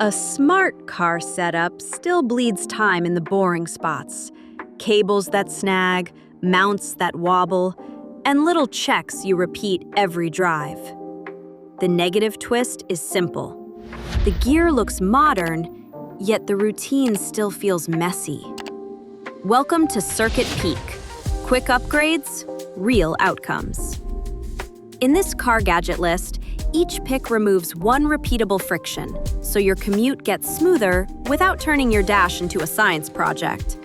A smart car setup still bleeds time in the boring spots. Cables that snag, mounts that wobble, and little checks you repeat every drive. The negative twist is simple. The gear looks modern, yet the routine still feels messy. Welcome to Circuit Peak. Quick upgrades, real outcomes. In this car gadget list, each pick removes one repeatable friction, so your commute gets smoother without turning your dash into a science project.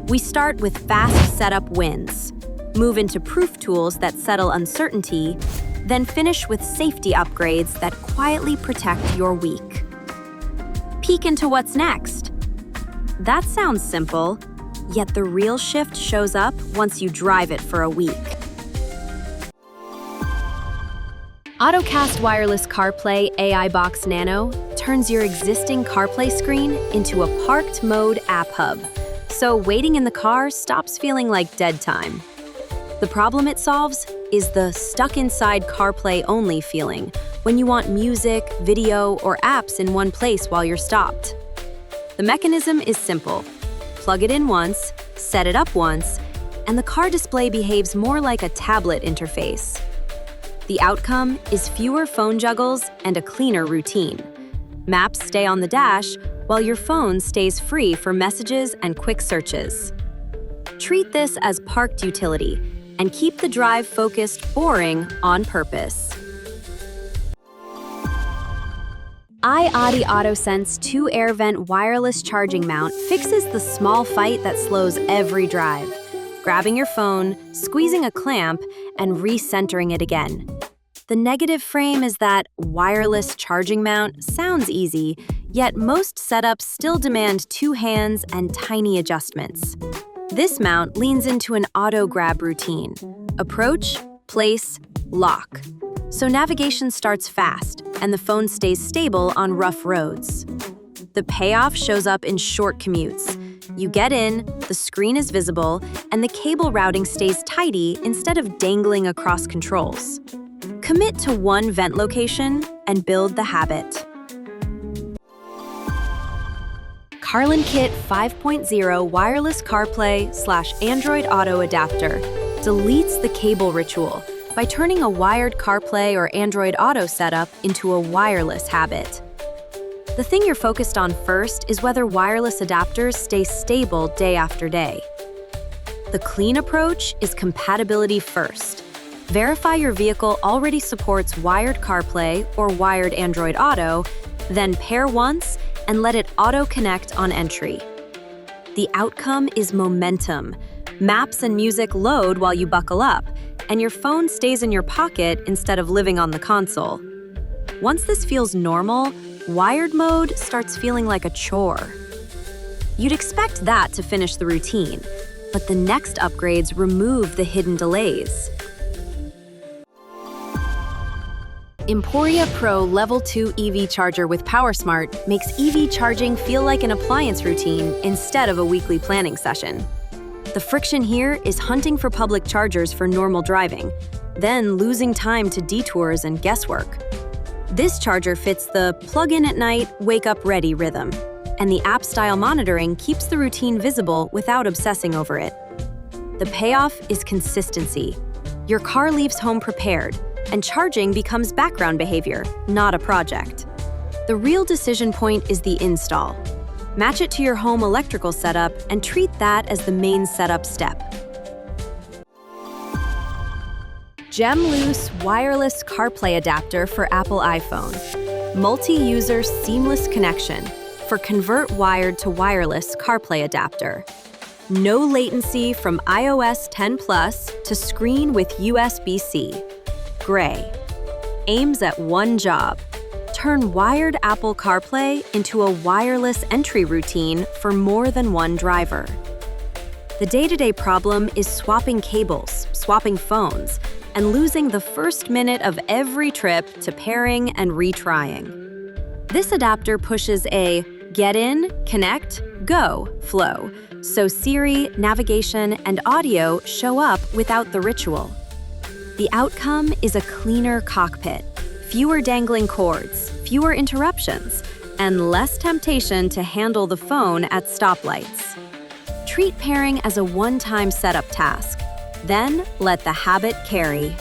We start with fast setup wins, move into proof tools that settle uncertainty, then finish with safety upgrades that quietly protect your week. Peek into what's next. That sounds simple, yet the real shift shows up once you drive it for a week. AutoTOCAST Wireless CarPlay AI Box Nano turns your existing CarPlay screen into a parked mode app hub, so waiting in the car stops feeling like dead time. The problem it solves is the stuck inside CarPlay only feeling when you want music, video, or apps in one place while you're stopped. The mechanism is simple. Plug it in once, set it up once, and the car display behaves more like a tablet interface. The outcome is fewer phone juggles and a cleaner routine. Maps stay on the dash, while your phone stays free for messages and quick searches. Treat this as parked utility and keep the drive focused boring on purpose. iOttie AutoSense 2-air vent wireless charging mount fixes the small fight that slows every drive. Grabbing your phone, squeezing a clamp, and recentering it again. The negative frame is that wireless charging mount sounds easy, yet most setups still demand two hands and tiny adjustments. This mount leans into an auto-grab routine. Approach, place, lock. So navigation starts fast, and the phone stays stable on rough roads. The payoff shows up in short commutes. You get in, the screen is visible, and the cable routing stays tidy instead of dangling across controls. Commit to one vent location and build the habit. CarlinKit 5.0 Wireless CarPlay/Android Auto Adapter deletes the cable ritual by turning a wired CarPlay or Android Auto setup into a wireless habit. The thing you're focused on first is whether wireless adapters stay stable day after day. The clean approach is compatibility first. Verify your vehicle already supports wired CarPlay or wired Android Auto, then pair once and let it auto-connect on entry. The outcome is momentum. Maps and music load while you buckle up, and your phone stays in your pocket instead of living on the console. Once this feels normal, wired mode starts feeling like a chore. You'd expect that to finish the routine, but the next upgrades remove the hidden delays. EMPORIA Pro Level 2 EV Charger with PowerSmart makes EV charging feel like an appliance routine instead of a weekly planning session. The friction here is hunting for public chargers for normal driving, then losing time to detours and guesswork. This charger fits the plug-in at night, wake-up-ready rhythm, and the app-style monitoring keeps the routine visible without obsessing over it. The payoff is consistency. Your car leaves home prepared, and charging becomes background behavior, not a project. The real decision point is the install. Match it to your home electrical setup and treat that as the main setup step. Jemluse Wireless CarPlay Adapter for Apple iPhone. Multi-user seamless connection for convert wired to wireless CarPlay adapter. No latency from iOS 10 Plus to screen with USB-C. Gray. Aims at one job. Turn wired Apple CarPlay into a wireless entry routine for more than one driver. The day-to-day problem is swapping cables, swapping phones, and losing the first minute of every trip to pairing and retrying. This adapter pushes a get in, connect, go flow, so Siri, navigation, and audio show up without the ritual. The outcome is a cleaner cockpit, fewer dangling cords, fewer interruptions, and less temptation to handle the phone at stoplights. Treat pairing as a one-time setup task, then let the habit carry.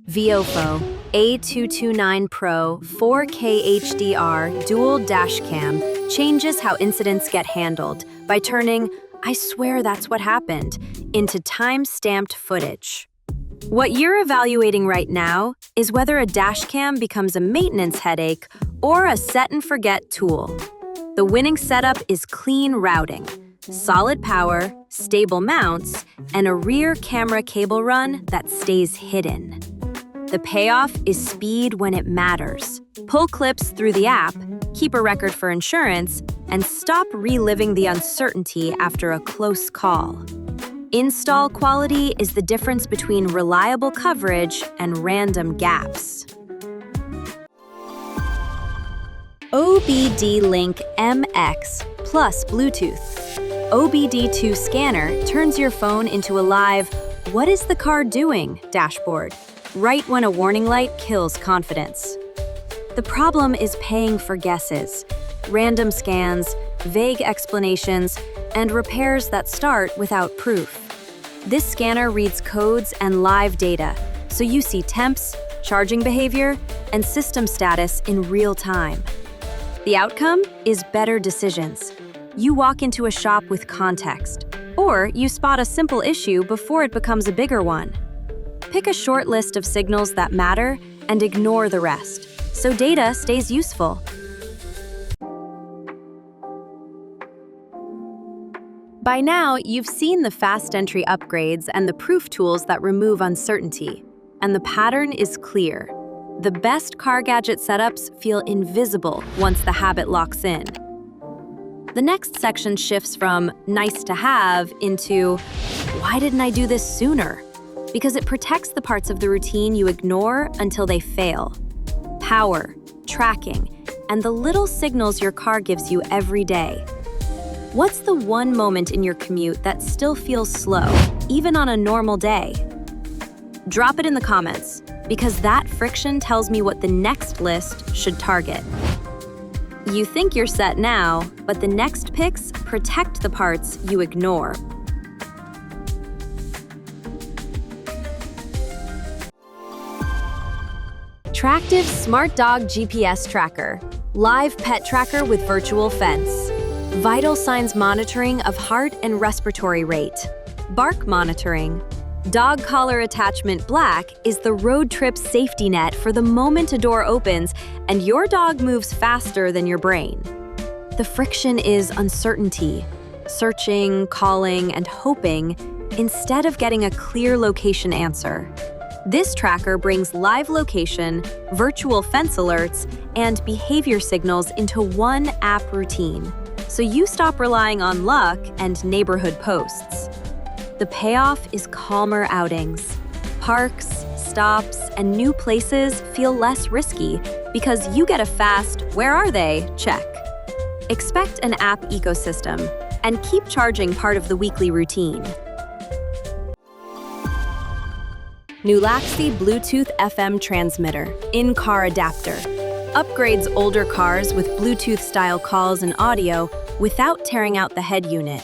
VIOFO A229 Pro 4K HDR Dual Dash Cam changes how incidents get handled by turning "I swear that's what happened" into time-stamped footage. What you're evaluating right now is whether a dash cam becomes a maintenance headache or a set-and-forget tool. The winning setup is clean routing, solid power, stable mounts, and a rear camera cable run that stays hidden. The payoff is speed when it matters. Pull clips through the app, keep a record for insurance, and stop reliving the uncertainty after a close call. Install quality is the difference between reliable coverage and random gaps. OBDLink MX plus Bluetooth. OBD2 scanner turns your phone into a live "what is the car doing" dashboard, right when a warning light kills confidence. The problem is paying for guesses, random scans, vague explanations, and repairs that start without proof. This scanner reads codes and live data, so you see temps, charging behavior, and system status in real time. The outcome is better decisions. You walk into a shop with context, or you spot a simple issue before it becomes a bigger one. Pick a short list of signals that matter and ignore the rest, so data stays useful. By now, you've seen the fast entry upgrades and the proof tools that remove uncertainty, and the pattern is clear. The best car gadget setups feel invisible once the habit locks in. The next section shifts from nice to have into why didn't I do this sooner? Because it protects the parts of the routine you ignore until they fail. Power, tracking, and the little signals your car gives you every day. What's the one moment in your commute that still feels slow, even on a normal day? Drop it in the comments, because that friction tells me what the next list should target. You think you're set now, but the next picks protect the parts you ignore. Tractive Smart Dog GPS Tracker, live pet tracker with virtual fence. Vital signs monitoring of heart and respiratory rate. Bark monitoring. Dog collar attachment black is the road trip safety net for the moment a door opens and your dog moves faster than your brain. The friction is uncertainty, searching, calling, and hoping instead of getting a clear location answer. This tracker brings live location, virtual fence alerts, and behavior signals into one app routine, so you stop relying on luck and neighborhood posts. The payoff is calmer outings. Parks, stops, and new places feel less risky because you get a fast "where are they?" check. Expect an app ecosystem and keep charging part of the weekly routine. Nulaxy Bluetooth FM Transmitter in-car adapter upgrades older cars with Bluetooth-style calls and audio without tearing out the head unit.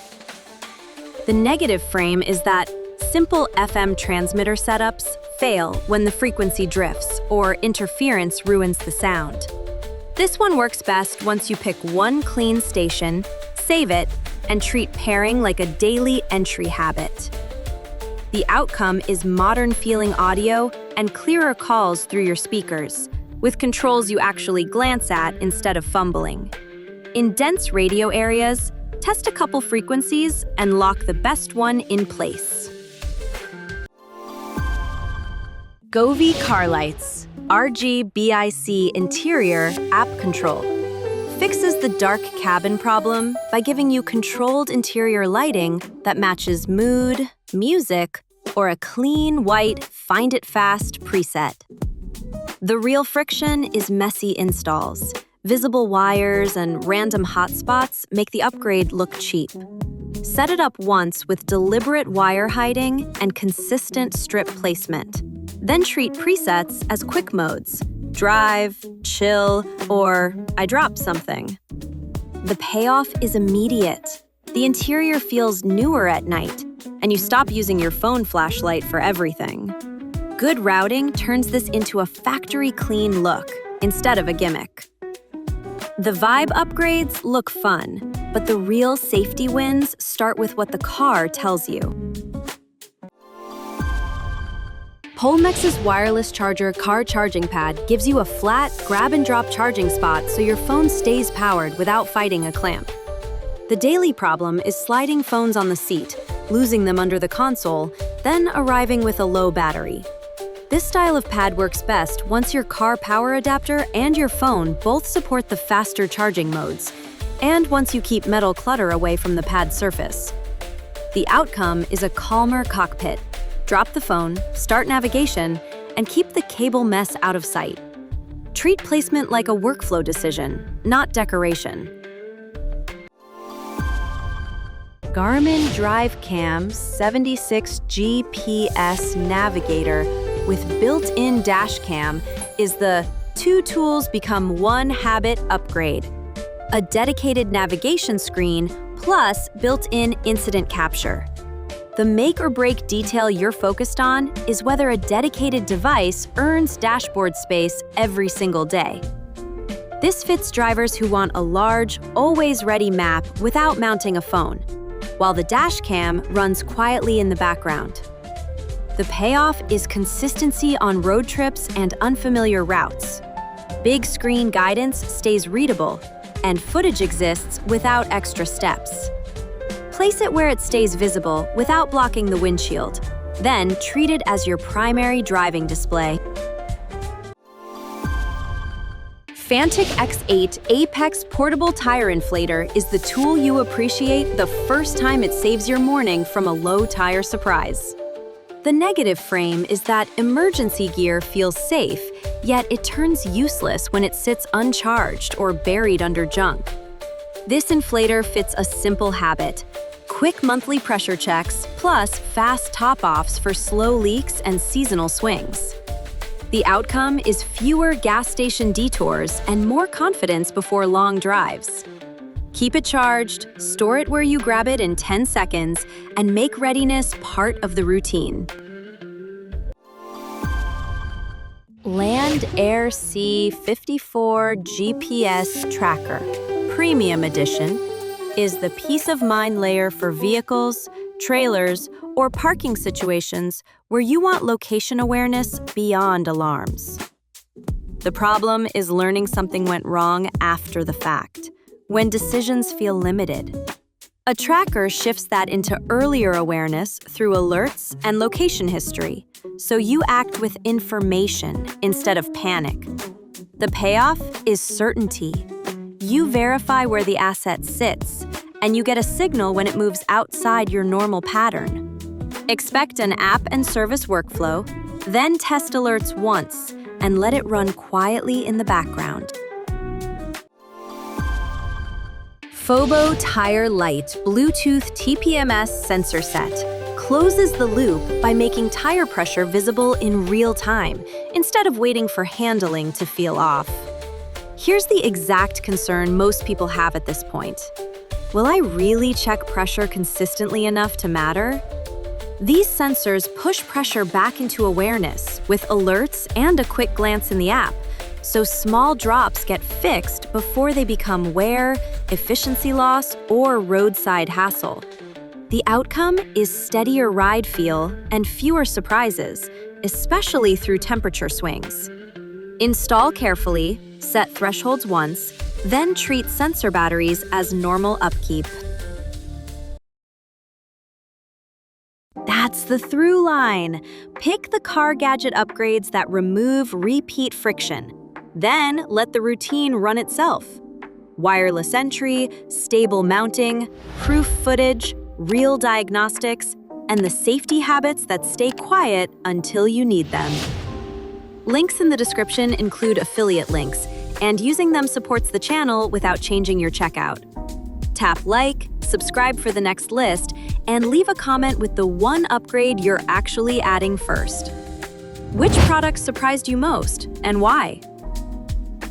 The negative frame is that simple FM transmitter setups fail when the frequency drifts or interference ruins the sound. This one works best once you pick one clean station, save it, and treat pairing like a daily entry habit. The outcome is modern-feeling audio and clearer calls through your speakers, with controls you actually glance at instead of fumbling. In dense radio areas, test a couple frequencies and lock the best one in place. Govee Car Lights, RGBIC Interior app control, fixes the dark cabin problem by giving you controlled interior lighting that matches mood, music, or a clean, white, find it fast preset. The real friction is messy installs. Visible wires and random hotspots make the upgrade look cheap. Set it up once with deliberate wire hiding and consistent strip placement. Then treat presets as quick modes. drive, chill, or I dropped something. The payoff is immediate. The interior feels newer at night, and you stop using your phone flashlight for everything. Good routing turns this into a factory-clean look instead of a gimmick. The vibe upgrades look fun, but the real safety wins start with what the car tells you. Polmxs' wireless charger car charging pad gives you a flat, grab-and-drop charging spot so your phone stays powered without fighting a clamp. The daily problem is sliding phones on the seat, losing them under the console, then arriving with a low battery. This style of pad works best once your car power adapter and your phone both support the faster charging modes, and once you keep metal clutter away from the pad surface. The outcome is a calmer cockpit. Drop the phone, start navigation, and keep the cable mess out of sight. Treat placement like a workflow decision, not decoration. Garmin DriveCam 76 GPS Navigator with built-in dash cam is the two tools become one habit upgrade. A dedicated navigation screen plus built-in incident capture. The make or break detail you're focused on is whether a dedicated device earns dashboard space every single day. This fits drivers who want a large, always-ready map without mounting a phone, while the dash cam runs quietly in the background. The payoff is consistency on road trips and unfamiliar routes. Big screen guidance stays readable, and footage exists without extra steps. Place it where it stays visible without blocking the windshield. Then treat it as your primary driving display. Fanttik X8 Apex Portable Tire Inflator is the tool you appreciate the first time it saves your morning from a low tire surprise. The negative frame is that emergency gear feels safe, yet it turns useless when it sits uncharged or buried under junk. This inflator fits a simple habit: quick monthly pressure checks plus fast top-offs for slow leaks and seasonal swings. The outcome is fewer gas station detours and more confidence before long drives. Keep it charged, store it where you grab it in 10 seconds, and make readiness part of the routine. LandAirSea 54 GPS Tracker Premium Edition is the peace of mind layer for vehicles, trailers, or parking situations where you want location awareness beyond alarms. The problem is learning something went wrong after the fact, when decisions feel limited. A tracker shifts that into earlier awareness through alerts and location history, so you act with information instead of panic. The payoff is certainty. You verify where the asset sits, and you get a signal when it moves outside your normal pattern. Expect an app and service workflow, then test alerts once, and let it run quietly in the background. FOBO Tire LITE Bluetooth TPMS sensor set closes the loop by making tire pressure visible in real time instead of waiting for handling to feel off. Here's the exact concern most people have at this point. Will I really check pressure consistently enough to matter? These sensors push pressure back into awareness with alerts and a quick glance in the app, so small drops get fixed before they become wear, efficiency loss, or roadside hassle. The outcome is steadier ride feel and fewer surprises, especially through temperature swings. Install carefully, set thresholds once, then treat sensor batteries as normal upkeep. That's the through line. Pick the car gadget upgrades that remove repeat friction. Then let the routine run itself. Wireless entry, stable mounting, proof footage, real diagnostics, and the safety habits that stay quiet until you need them. Links in the description include affiliate links, and using them supports the channel without changing your checkout. Tap like, subscribe for the next list, and leave a comment with the one upgrade you're actually adding first. Which product surprised you most, and why?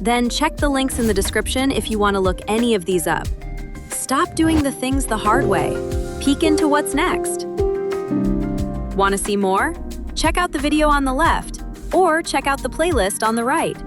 Then check the links in the description if you want to look any of these up. Stop doing the things the hard way. Peek into what's next. Want to see more? Check out the video on the left, or check out the playlist on the right.